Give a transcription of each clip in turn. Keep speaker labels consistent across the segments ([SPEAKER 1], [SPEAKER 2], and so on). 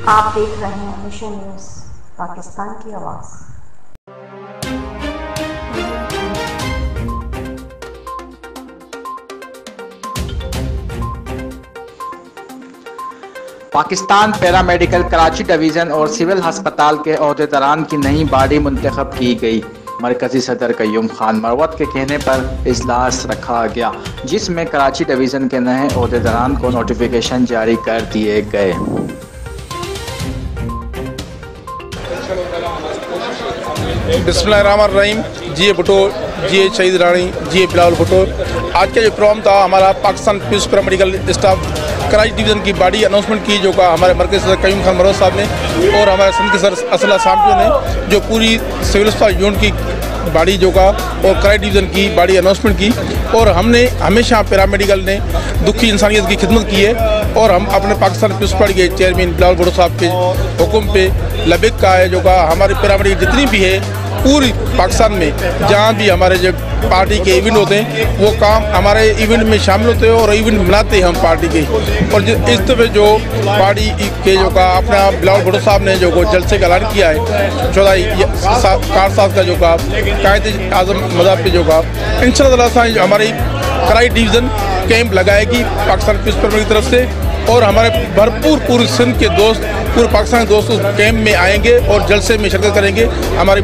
[SPEAKER 1] आप देख रहे हैं मिशन न्यूज़, पाकिस्तान की आवाज़।
[SPEAKER 2] पाकिस्तान पैरामेडिकल कराची डिवीज़न और सिविल अस्पताल के अहदेदारान की नई बॉडी मुंतखब की गई। मरकजी सदर कयूम खान मरवत के कहने पर इजलास रखा गया, जिसमें कराची डिवीज़न के नए अहदेदारान को नोटिफिकेशन जारी कर दिए गए।
[SPEAKER 3] बिस्मिल्लाहिर्रहमानिर्रहीम। जी भुट्टो, जी शहीद रानी, जी बिलावल भुट्टो। आज का जो प्रोग्राम था हमारा Pakistan peace paramedical staff Karachi division की बॉडी अनाउंसमेंट की, जो का हमारे मरकज़ी सदर कयूम खान मरवत साहब ने और हमारे सिंध के सर असला सामपियों ने जो पूरी सिविल अस्पताल यूनिट की बॉडी जो का और कराची डिवीज़न की बॉडी अनाउंसमेंट की। और हमने हमेशा पैरामेडिकल ने दुखी इंसानियत की खिदमत की है और हम अपने पाकिस्तान पीस पार्टी के चेयरमैन बिलावल भुट्टो साहब के हुक्म पे लबेक का है, जो का हमारे पैरामेडिकल जितनी भी है पूरी पाकिस्तान में जहाँ भी हमारे जो पार्टी के इवेंट होते हैं वो काम हमारे इवेंट में शामिल होते हैं और इवेंट मनाते हैं हम पार्टी के। और इस दफ़े जो पार्टी के जो का अपना बिलावल भुट्टो साहब ने जो को जलसे का ऐलान किया है 14 कारसाज का जो का कायदे आज़म मज़हब पे जो का इंशाअल्लाह से हमारी कराची डिवीज़न कैंप लगाएगी पाकिस्तान पीस पैरामेडिकल की तरफ से। और हमारे भरपूर पूरी सिंध के दोस्त, पूरे पाकिस्तान के दोस्त उस कैंप में आएंगे और जलसे में शिरकत करेंगे। हमारी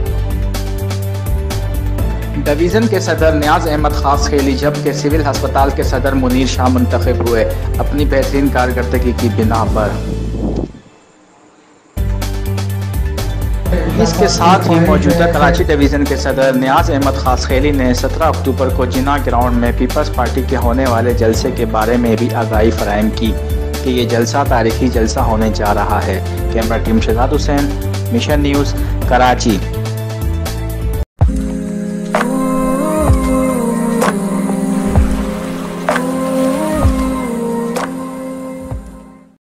[SPEAKER 2] डिवीज़न के सदर नियाज अहमद खास खेली, जबकि सिविल अस्पताल के सदर मुनीर शाह मुंतखब हुए अपनी बेहतरीन कारकर्दगी की बिना पर। इसके साथ ही मौजूदा कराची डिवीज़न के सदर नियाज अहमद खास खेली ने 17 अक्टूबर को जिना ग्राउंड में पीपल्स पार्टी के होने वाले जलसे के बारे में भी आगाही फराहम की कि ये जलसा तारीखी जलसा होने जा रहा है। Camera team Shahzad Hussain, mission news, Karachi.